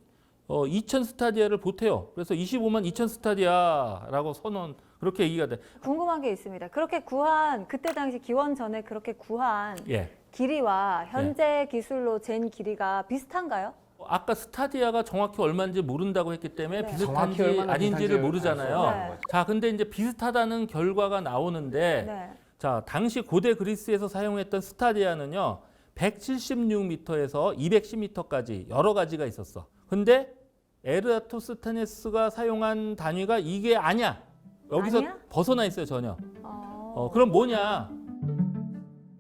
2,000 스타디아를 보태요. 그래서 25만 2,000 스타디아라고 선언, 그렇게 얘기가 돼. 궁금한 게 있습니다. 그렇게 구한 그때 당시 기원 전에 그렇게 구한 예. 길이와 현재 기술로 잰 길이가 비슷한가요? 아까 스타디아가 정확히 얼마인지 모른다고 했기 때문에 네. 정확히 비슷한지 얼마나 아닌지를 비슷한지 모르잖아요. 알 수 네. 없는 거죠. 자, 근데 이제 비슷하다는 결과가 나오는데 네. 자, 당시 고대 그리스에서 사용했던 스타디아는요. 176m에서 210m까지 여러 가지가 있었어. 근데 에라토스테네스가 사용한 단위가 이게 아니야. 여기서 아니야? 벗어나 있어요, 전혀. 그럼 뭐냐?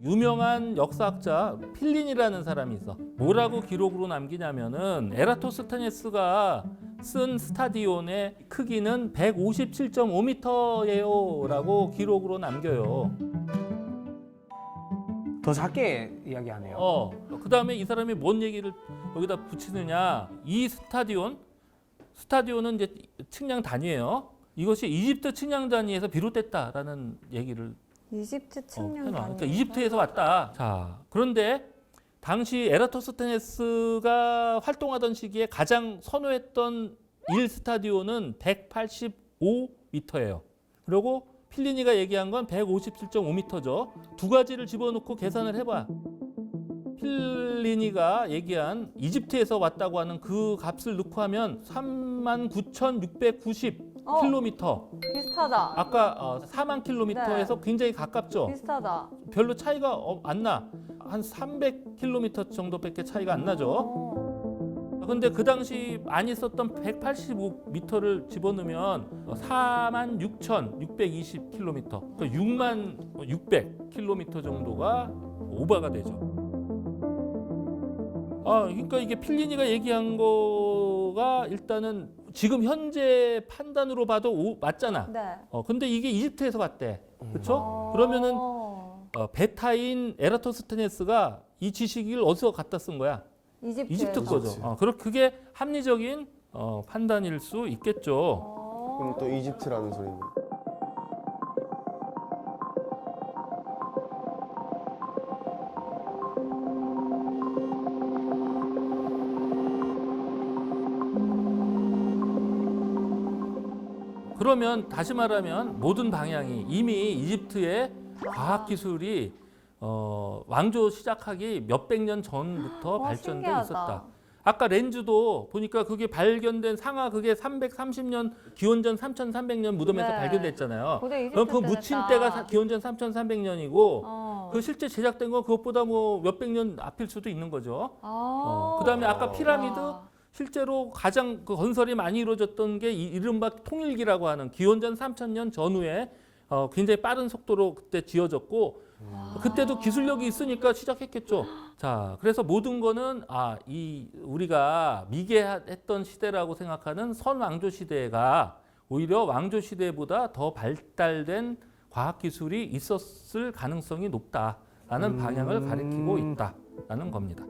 유명한 역사학자 필린이라는 사람이 있어. 뭐라고 기록으로 남기냐면은 에라토스테네스가 쓴 스타디온의 크기는 157.5m예요라고 기록으로 남겨요. 더 작게 이야기하네요. 그다음에 이 사람이 뭔 얘기를 여기다 붙이느냐? 이 스타디온은 이제 측량 단위예요. 이것이 이집트 측량 단위에서 비롯됐다라는 얘기를 이집트 측량 해놔. 단위. 그러니까 이집트에서 왔다. 자, 그런데 당시 에라토스테네스가 활동하던 시기에 가장 선호했던 1스타디온은 185m예요. 그리고 필리니가 얘기한 건 157.5m죠. 두 가지를 집어넣고 계산을 해봐. 필리니가 얘기한 이집트에서 왔다고 하는 그 값을 넣고 하면 39,690km. 비슷하다. 아까 4만 킬로미터에서 굉장히 가깝죠. 비슷하다. 별로 차이가 안 나. 한 300km 정도밖에 차이가 안 나죠. 근데 그 당시 많이 썼던 185m를 집어넣으면 46,620km, 그러니까 66,600km 정도가 오버가 되죠. 그러니까 이게 필리니가 얘기한 거가 일단은 지금 현재 판단으로 봐도 맞잖아. 네. 근데 이게 이집트에서 왔대. 그렇죠? 그러면은 베타인 에라토스테네스가 이 지식을 어디서 갖다 쓴 거야? 이집트 거죠. 그게 합리적인 판단일 수 있겠죠. 그럼 또 이집트라는 소리는 그러면 다시 말하면 모든 방향이 이미 이집트의 과학 기술이 왕조 시작하기 몇백 년 전부터 발전돼 신기하다. 있었다. 아까 렌즈도 보니까 그게 발견된 상하 그게 330년 기원전 3,300년 무덤에서 네. 발견됐잖아요. 고대 이집트 그럼 그 때는 묻힌 다- 때가 기원전 3,300년이고 어. 그 실제 제작된 건 그것보다 뭐 몇백 년 앞일 수도 있는 거죠. 아. 그다음에 아까 피라미드 와. 실제로 가장 그 건설이 많이 이루어졌던 게 이른바 통일기라고 하는 기원전 3,000년 전후에 굉장히 빠른 속도로 그때 지어졌고 그때도 기술력이 있으니까 시작했겠죠. 자, 그래서 모든 거는 이 우리가 미개했던 시대라고 생각하는 선왕조 시대가 오히려 왕조 시대보다 더 발달된 과학 기술이 있었을 가능성이 높다라는 방향을 가리키고 있다라는 겁니다.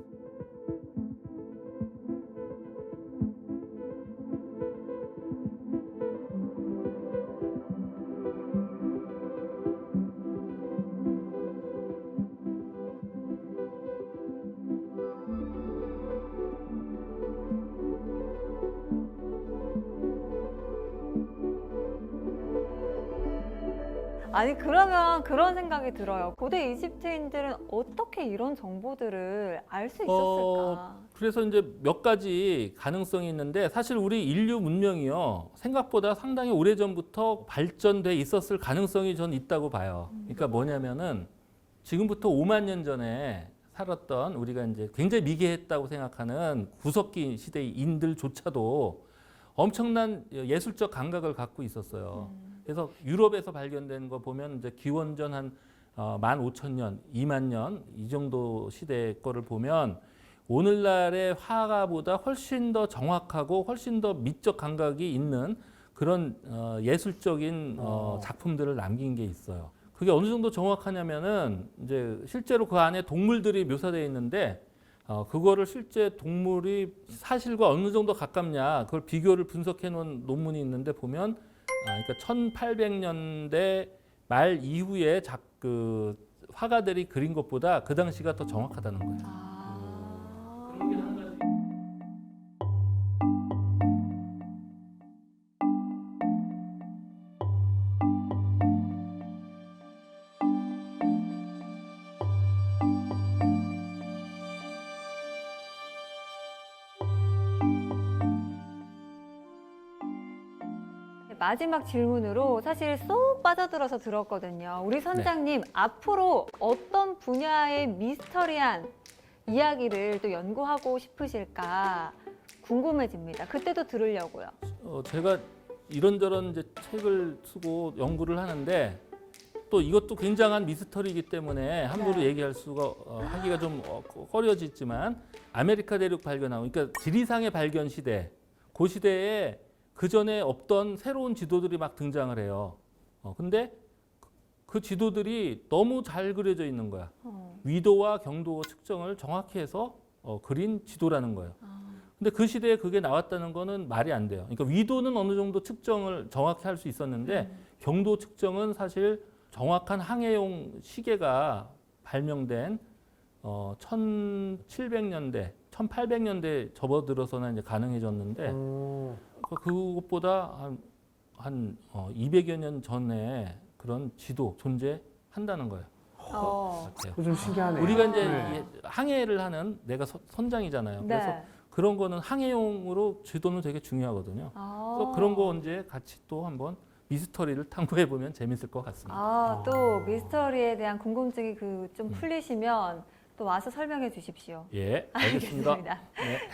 아니 그러면 그런 생각이 들어요. 고대 이집트인들은 어떻게 이런 정보들을 알 수 있었을까? 그래서 이제 몇 가지 가능성이 있는데 사실 우리 인류 문명이요 생각보다 상당히 오래전부터 발전돼 있었을 가능성이 전 있다고 봐요. 그러니까 뭐냐면은 지금부터 5만 년 전에 살았던 우리가 이제 굉장히 미개했다고 생각하는 구석기 시대의 인들조차도 엄청난 예술적 감각을 갖고 있었어요. 그래서 유럽에서 발견된 거 보면 이제 기원전 한 15,000년, 2만 년 이 정도 시대 거를 보면 오늘날의 화가보다 훨씬 더 정확하고 훨씬 더 미적 감각이 있는 그런 예술적인 작품들을 남긴 게 있어요. 그게 어느 정도 정확하냐면은 이제 실제로 그 안에 동물들이 묘사되어 있는데 그거를 실제 동물이 사실과 어느 정도 가깝냐 그걸 비교를 분석해 놓은 논문이 있는데 보면 그러니까 1800년대 말 이후에 그 화가들이 그린 것보다 그 당시가 더 정확하다는 거예요. 그런 게 한 가지. 마지막 질문으로 사실 쏙 빠져들어서 들었거든요. 우리 선장님 앞으로 어떤 분야의 미스터리한 이야기를 또 연구하고 싶으실까 궁금해집니다. 그때도 들으려고요. 제가 이런저런 이제 책을 쓰고 연구를 하는데 또 이것도 굉장한 미스터리이기 때문에 함부로 네. 얘기할 수가 하기가 좀 꺼려지지만 아메리카 대륙 발견하고 그러니까 지리상의 발견 시대 그 시대에 그 전에 없던 새로운 지도들이 막 등장을 해요. 근데 그 지도들이 너무 잘 그려져 있는 거야. 위도와 경도 측정을 정확히 해서 그린 지도라는 거예요. 근데 그 시대에 그게 나왔다는 거는 말이 안 돼요. 그러니까 위도는 어느 정도 측정을 정확히 할 수 있었는데 경도 측정은 사실 정확한 항해용 시계가 발명된 1700년대, 1800년대 접어들어서는 이제 가능해졌는데 그것보다 한 200여 년 전에 그런 지도 존재한다는 거예요. 같아요. 좀 신기하네요. 우리가 이제 네. 항해를 하는 내가 선장이잖아요. 네. 그래서 그런 거는 항해용으로 지도는 되게 중요하거든요. 그래서 그런 거 언제 같이 또 한번 미스터리를 탐구해 보면 재밌을 것 같습니다. 또 미스터리에 대한 궁금증이 좀 풀리시면 또 와서 설명해 주십시오. 예, 알겠습니다. 네.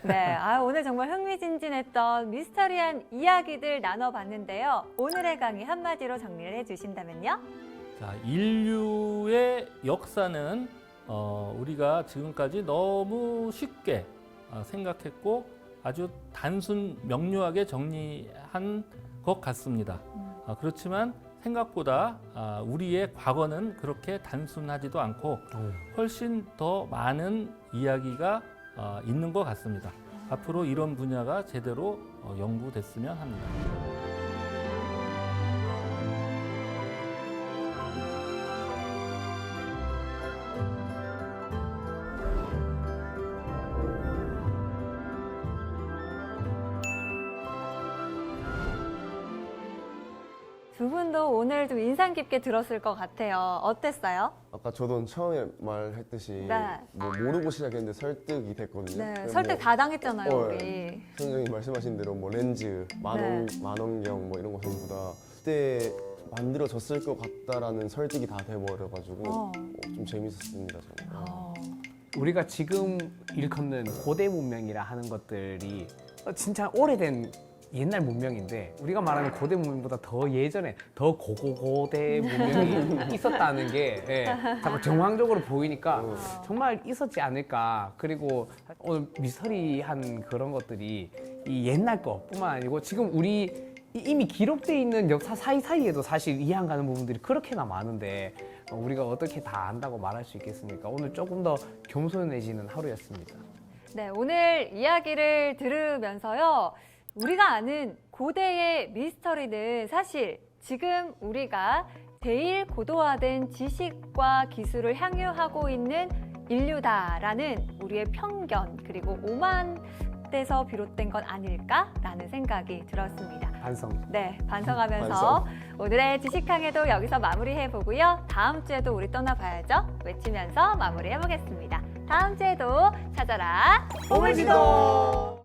네, 오늘 정말 흥미진진했던 미스터리한 이야기들 나눠봤는데요. 오늘의 강의 한마디로 정리를 해주신다면요? 자, 인류의 역사는 우리가 지금까지 너무 쉽게 생각했고 아주 단순 명료하게 정리한 것 같습니다. 그렇지만 생각보다 우리의 과거는 그렇게 단순하지도 않고 훨씬 더 많은 이야기가 있는 것 같습니다. 앞으로 이런 분야가 제대로 연구됐으면 합니다. 두 분도 오늘 좀 인상 깊게 들었을 것 같아요. 어땠어요? 아까 저도 처음에 말했듯이 네. 뭐 모르고 시작했는데 설득이 됐거든요. 네, 그냥 설득 뭐 다 당했잖아요, 어, 우리. 선생님이 말씀하신 대로 뭐 렌즈, 만원경 뭐 이런 거 전부 다 그때 만들어졌을 것 같다라는 설득이 다 돼버려가지고 좀 재밌었습니다. 저는. 우리가 지금 일컫는 고대 문명이라 하는 것들이 진짜 오래된 옛날 문명인데 우리가 말하는 고대 문명보다 더 예전에 더 고대 문명이 있었다는 게 자꾸 정황적으로 보이니까 정말 있었지 않을까. 그리고 오늘 미스터리한 그런 것들이 이 옛날 것뿐만 아니고 지금 우리 이미 기록돼 있는 역사 사이사이에도 사실 이해 안 가는 부분들이 그렇게나 많은데 우리가 어떻게 다 안다고 말할 수 있겠습니까? 오늘 조금 더 겸손해지는 하루였습니다. 네, 오늘 이야기를 들으면서요. 우리가 아는 고대의 미스터리는 사실 지금 우리가 대일고도화된 지식과 기술을 향유하고 있는 인류다라는 우리의 편견 그리고 오만에서 비롯된 건 아닐까라는 생각이 들었습니다. 반성. 네, 반성하면서 오늘의 지식항해도 여기서 마무리해보고요. 다음 주에도 우리 떠나봐야죠. 외치면서 마무리해보겠습니다. 다음 주에도 찾아라 오물지도!